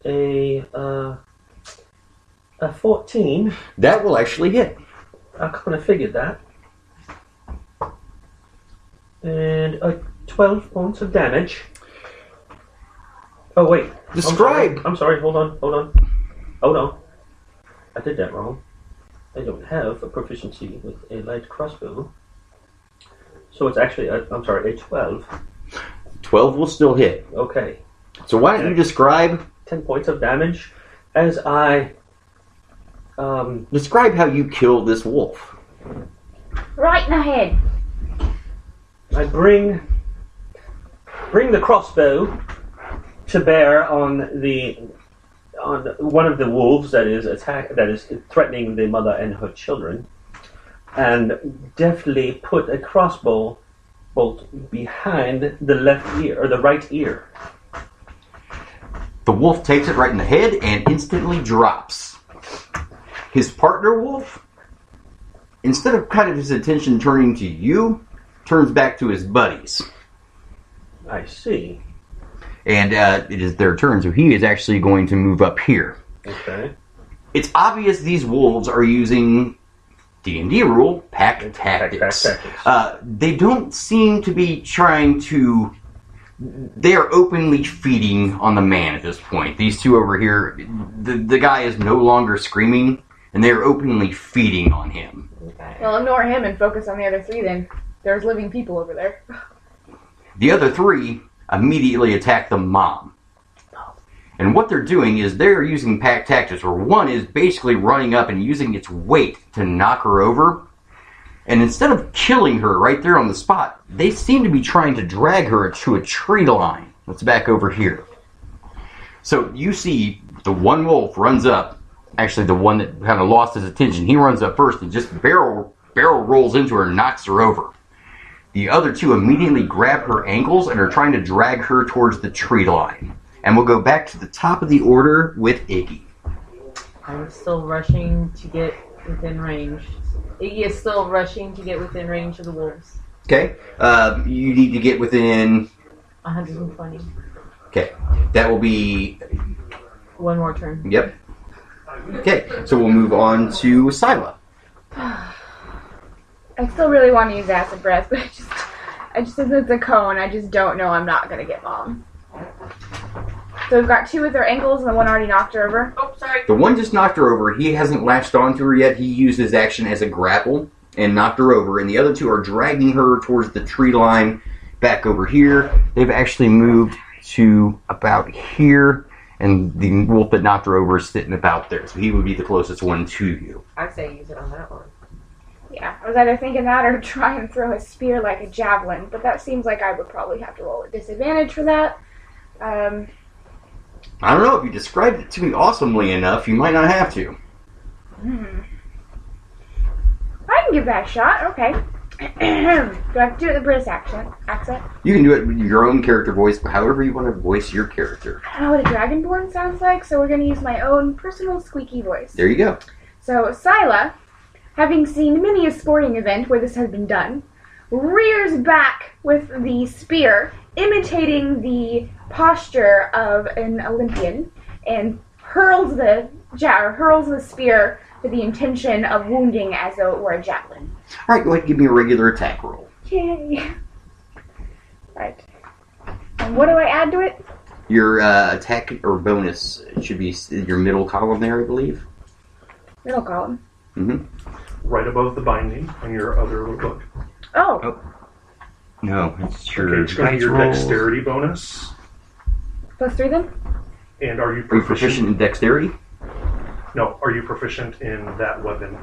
a 14. That will actually hit. I kind of figured that. And 12 points of damage. Oh, wait. Describe. I'm sorry. Hold on. I did that wrong. I don't have a proficiency with a light crossbow. So it's actually, a 12. 12 will still hit. Okay. So why don't you describe... 10 points of damage as I... Describe how you killed this wolf. Right in the head. I bring the crossbow to bear on one of the wolves that is threatening the mother and her children, and deftly put a crossbow bolt behind the left ear or the right ear. The wolf takes it right in the head and instantly drops. His partner wolf, instead of kind of his attention turning to you, turns back to his buddies. I see. And it is their turn, so he is actually going to move up here. Okay. It's obvious these wolves are using D&D rule, pack tactics. They don't seem to be trying to... They are openly feeding on the man at this point. These two over here, the guy is no longer screaming, and they are openly feeding on him. Okay. Well, ignore him and focus on the other three then. There's living people over there. The other three immediately attack the mom. And what they're doing is they're using pack tactics, where one is basically running up and using its weight to knock her over. And instead of killing her right there on the spot, they seem to be trying to drag her to a tree line that's back over here. So you see the one wolf runs up, actually the one that kind of lost his attention, he runs up first and just barrel rolls into her and knocks her over. The other two immediately grab her ankles and are trying to drag her towards the tree line. And we'll go back to the top of the order with Iggy. I'm still rushing to get within range. Iggy is still rushing to get within range of the wolves. Okay. You need to get within... 120. Okay. That will be... One more turn. Yep. Okay. So we'll move on to Sila. I still really want to use acid breath, but I just since it's a cone, I just don't know I'm not going to get Mom. So we've got two with their ankles and the one already knocked her over. Oh, sorry. The one just knocked her over. He hasn't latched onto her yet. He used his action as a grapple and knocked her over. And the other two are dragging her towards the tree line back over here. They've actually moved to about here. And the wolf that knocked her over is sitting about there. So he would be the closest one to you. I'd say use it on that one. Yeah, I was either thinking that or try and throw a spear like a javelin. But that seems like I would probably have to roll a disadvantage for that. I don't know, if you described it to me awesomely enough, you might not have to. I can give that a shot, okay. Do I have to do it in the British accent? You can do it with your own character voice, but however you want to voice your character. I don't know what a dragonborn sounds like, so we're going to use my own personal squeaky voice. There you go. So, Sila, having seen many a sporting event where this has been done, rears back with the spear, imitating the posture of an Olympian, and hurls the spear with the intention of wounding as though it were a javelin. Alright, go ahead and give me a regular attack roll. Yay. Right. And what do I add to it? Your attack or bonus should be your middle column there, I believe. Middle column. Mm-hmm. Right above the binding on your other little book. Oh. No, it's your Okay, it's going to be your dexterity bonus. +3 then? And are you proficient in dexterity? No, are you proficient in that weapon?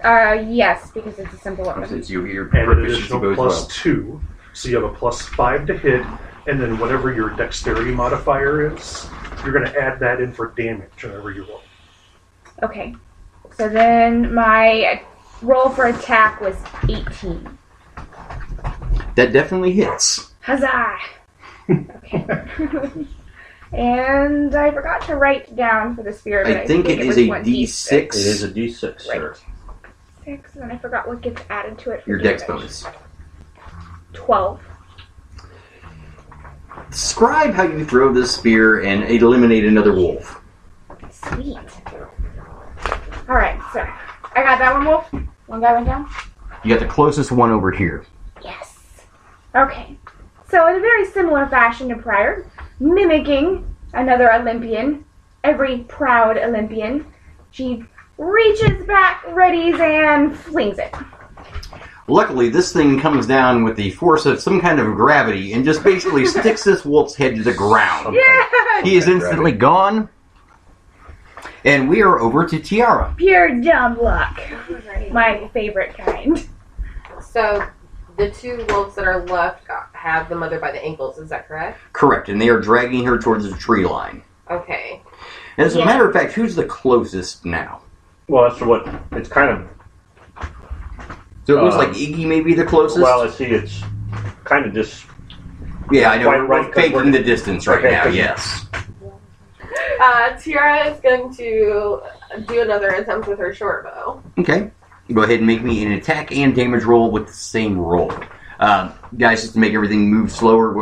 Yes, because it's a simple weapon. Since your And an proficiency additional goes well. +2, so you have a +5 to hit, and then whatever your dexterity modifier is, you're going to add that in for damage whenever you roll. Okay. So then my roll for attack was 18. That definitely hits. Huzzah! Okay. And I forgot to write down for the spear, but I think it is was a 1d6. It is a D6, sir. Right. 6, and then I forgot what gets added to it. For Your dex damage. bonus. 12. Describe how you throw this spear and eliminate another wolf. Sweet. Alright, so I got that one wolf. One guy went down. You got the closest one over here. Yes. Okay. So in a very similar fashion to prior, mimicking another Olympian, every proud Olympian, she reaches back, readies, and flings it. Luckily, this thing comes down with the force of some kind of gravity and just basically sticks this wolf's head to the ground. Yeah! He is instantly gone. And we are over to Tiara. Pure dumb luck. My favorite kind. So, the two wolves that are left have the mother by the ankles, is that correct? Correct, and they are dragging her towards the tree line. Okay. And as a matter of fact, who's the closest now? Well, that's what it's kind of. So it looks like Iggy may be the closest? Well, let's see, it's kind of just. Yeah, I know. Right, we're faking the distance right Okay, now, okay. yes. Tiara is going to do another attempt with her short bow. Okay. Go ahead and make me an attack and damage roll with the same roll. Guys, just to make everything move slower,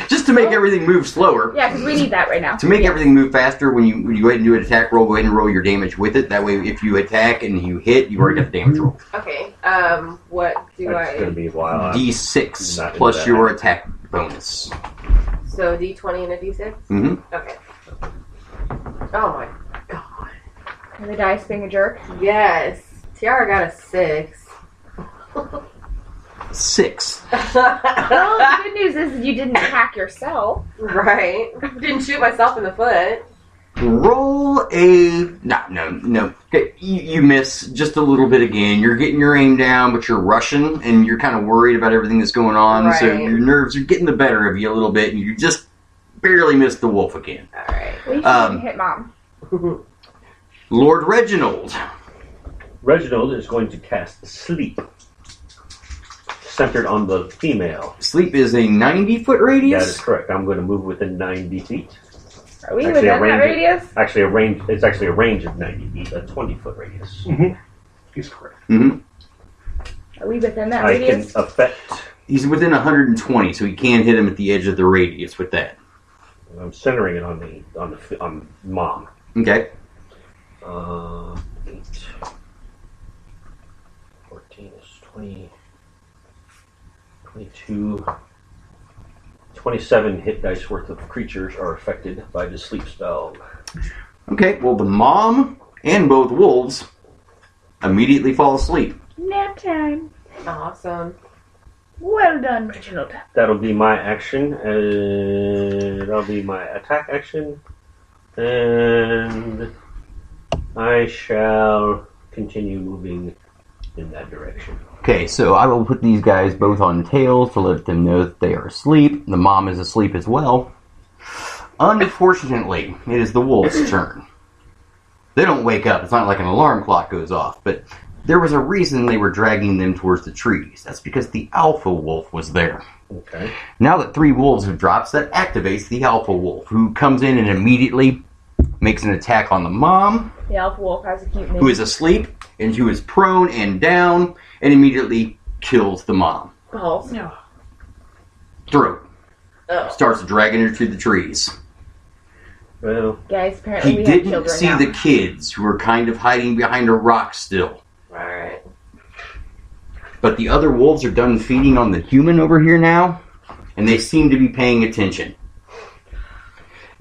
just to make everything move slower. Yeah, because we need that right now. To make everything move faster, when you go ahead and do an attack roll, go ahead and roll your damage with it. That way, if you attack and you hit, you've already got the damage roll. Okay, what do That's going to be a while. D6 Not plus into your that. attack bonus. So, D20 and a D6? Mm-hmm. Okay. Oh my god. And the dice being a jerk. Yes. Tiara got a 6. 6. Well, the good news is you didn't attack yourself. Right. Didn't shoot myself in the foot. Roll a... No. Okay, you miss just a little bit again. You're getting your aim down, but you're rushing, and you're kind of worried about everything that's going on, so Right. your nerves are getting the better of you a little bit, and you just barely missed the wolf again. Alright. At least you didn't hit mom. Lord Reginald. Reginald is going to cast Sleep, centered on the female. Sleep is a 90-foot That radius? is correct. I'm going to move within 90 feet. Are we Actually, within a that range of- radius? Actually, a range. It's actually a range of 90 feet, a 20-foot radius. He's correct. Mm-hmm. Are we within that I can radius? affect. He's within 120, so he can hit him at the edge of the radius with that. I'm centering it on mom. Okay. 8. 14 is 20. 22. 27 hit dice worth of creatures are affected by the sleep spell. Okay, well, the mom and both wolves immediately fall asleep. Nap time. Awesome. Well done, Reginald. That'll be my action. That'll be my attack action. And I shall continue moving in that direction. Okay, so I will put these guys both on tails to let them know that they are asleep. The mom is asleep as well. Unfortunately, it is the wolves' turn. They don't wake up. It's not like an alarm clock goes off, but there was a reason they were dragging them towards the trees. That's because the alpha wolf was there. Okay. Now that 3 wolves have dropped, that activates the alpha wolf, who comes in and immediately makes an attack on the mom, The alpha wolf has a cute name. who is asleep, and who is prone and down, and immediately kills the mom. Balls. Throat. Oh. Starts dragging her to the trees. Well, Guys, apparently He we have didn't children see now. the kids, who were kind of hiding behind a rock still. Alright. But the other wolves are done feeding on the human over here now, and they seem to be paying attention.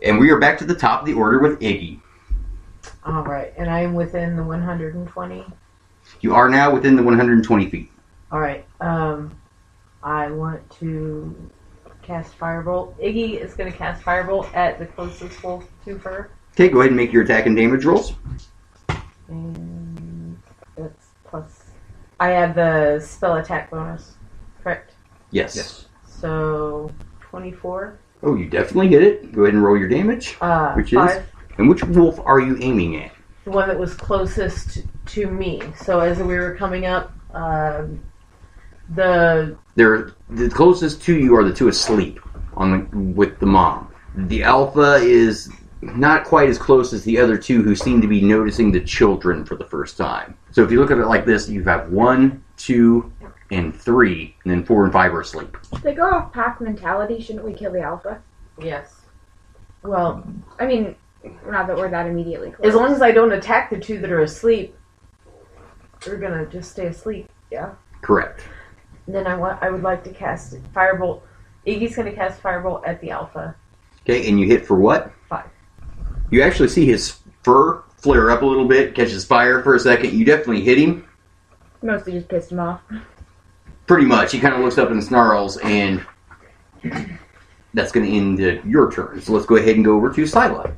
And we are back to the top of the order with Iggy. Alright, and I am within the 120. You are now within the 120 feet. Alright, I want to cast Firebolt. Iggy is going to cast Firebolt at the closest wolf to her. Okay, go ahead and make your attack and damage rolls. And that's plus... I have the spell attack bonus, correct? Yes. yes. So, 24. Oh, you definitely hit it. Go ahead and roll your damage. Which is? 5. And which wolf are you aiming at? The one that was closest to me. So as we were coming up, the closest to you are the 2 asleep with the mom. The alpha is not quite as close as the other 2 who seem to be noticing the children for the first time. So if you look at it like this, you have 1, 2, and 3, and then 4 and 5 are asleep. If they go off pack mentality, shouldn't we kill the alpha? Yes. Well, I mean, not that we're that immediately close. as long as I don't attack the 2 that are asleep, they're gonna just stay asleep. Yeah. Correct. Then I would like to cast Firebolt. Iggy's gonna cast Firebolt at the alpha. Okay, and you hit for what? 5. You actually see his fur flare up a little bit, catches fire for a second. You definitely hit him. Mostly just pissed him off. Pretty much. He kind of looks up and snarls, and that's going to end your turn. So let's go ahead and go over to Scylla.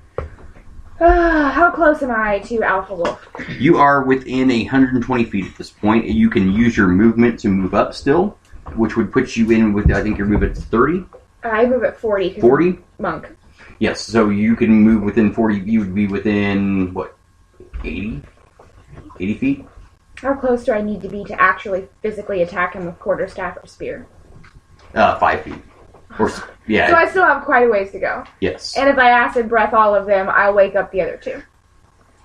How close am I to Alpha Wolf? You are within 120 feet at this point. You can use your movement to move up still, which would put you in with, I think your movement's 30? I move at 40. 40? Monk. Yes, so you can move within 40. You would be within, what, 80? 80 feet? How close do I need to be to actually physically attack him with quarterstaff or spear? 5 feet. Or, yeah. So I still have quite a ways to go. Yes. And if I acid breath all of them, I'll wake up the other 2.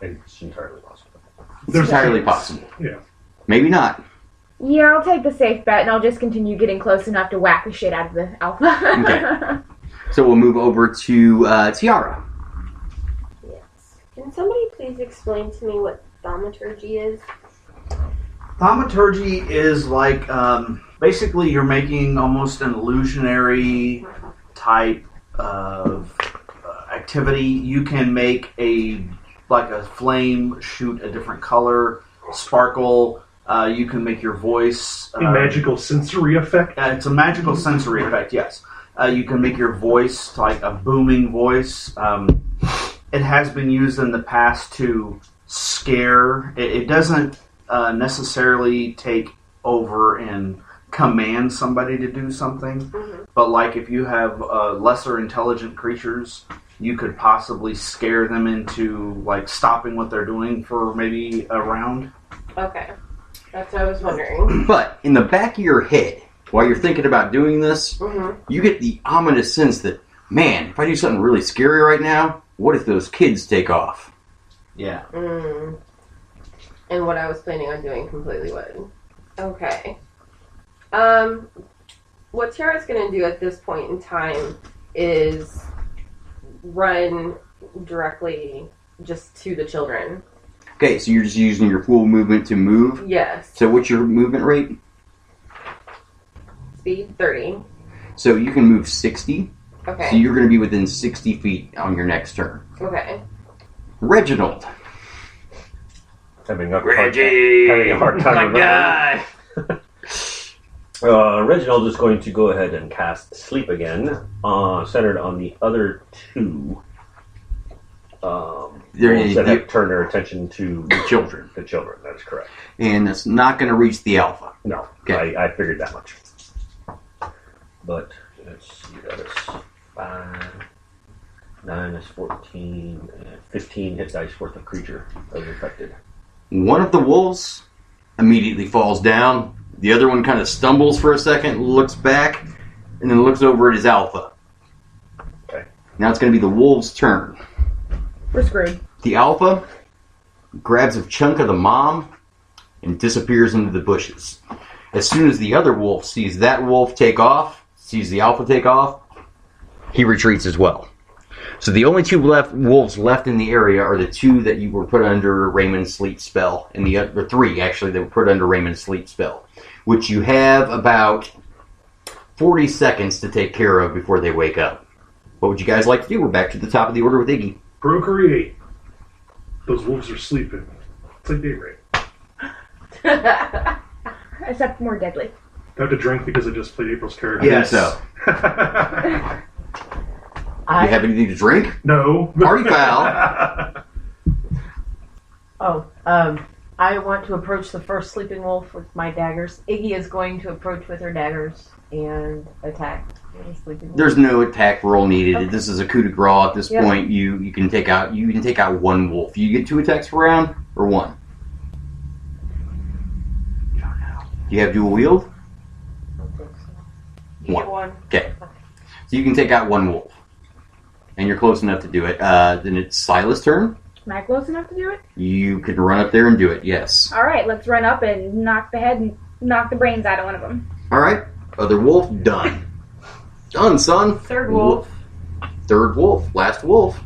It's entirely possible. It's entirely possible. Yeah. Maybe not. Yeah, I'll take the safe bet, and I'll just continue getting close enough to whack the shit out of the alpha. Okay. So we'll move over to Tiara. Yes. Can somebody please explain to me what thaumaturgy is? Thaumaturgy is like, basically you're making almost an illusionary type of activity. You can make like a flame shoot a different color, sparkle. You can make your voice... A magical sensory effect? It's a magical sensory effect, yes. You can make your voice like a booming voice. It has been used in the past to scare. It doesn't necessarily take over and command somebody to do something. Mm-hmm. But like if you have lesser intelligent creatures, you could possibly scare them into like stopping what they're doing for maybe a round. Okay. That's what I was wondering. But in the back of your head, while you're thinking about doing this, you get the ominous sense that, man, if I do something really scary right now, what if those kids take off? Yeah. And what I was planning on doing completely would. Okay. What Tiara's going to do at this point in time is run directly just to the children. Okay, so you're just using your full movement to move? Yes. So what's your movement rate? Speed 30. So you can move 60. Okay. So you're going to be within 60 feet on your next turn. Okay. Reginald. Having a hard time guy. Reginald is going to go ahead and cast Sleep again, centered on the other 2. That have turned their attention to the children. The children, that is correct. And it's not going to reach the alpha. No, okay. I figured that much. But let's see, that is 5, 9 is 14, and 15 hit dice worth of creature that was affected. One of the wolves immediately falls down. The other one kind of stumbles for a second, looks back, and then looks over at his alpha. Okay. Now it's going to be the wolf's turn. We're screwed. The alpha grabs a chunk of the mom and disappears into the bushes. As soon as the other wolf sees that wolf take off, sees the alpha take off, he retreats as well. So the only 2 wolves left in the area are the 2 that you were put under Raymond's sleep spell, and the other 3 actually that were put under Raymond's sleep spell, which you have about 40 seconds to take care of before they wake up. What would you guys like to do? We're back to the top of the order with Iggy. Procreate. Those wolves are sleeping. It's like daybreak. Except more deadly. I have to drink because I just played April's character. Yes. So. You have anything to drink? No. Party foul. I want to approach the first sleeping wolf with my daggers. Iggy is going to approach with her daggers and attack the sleeping wolf. There's no attack roll needed. Okay. This is a coup de grace at this point. You can take out 1 wolf. You get 2 attacks per round or 1. Do you have dual wield? I don't think so. 1. Okay. So you can take out 1 wolf. And you're close enough to do it. Then it's Silas' turn. Am I close enough to do it? You can run up there and do it, yes. Alright, let's run up and knock the head knock the brains out of one of them. All right. Other wolf, done. Done, son. Third wolf. Third wolf. Last wolf.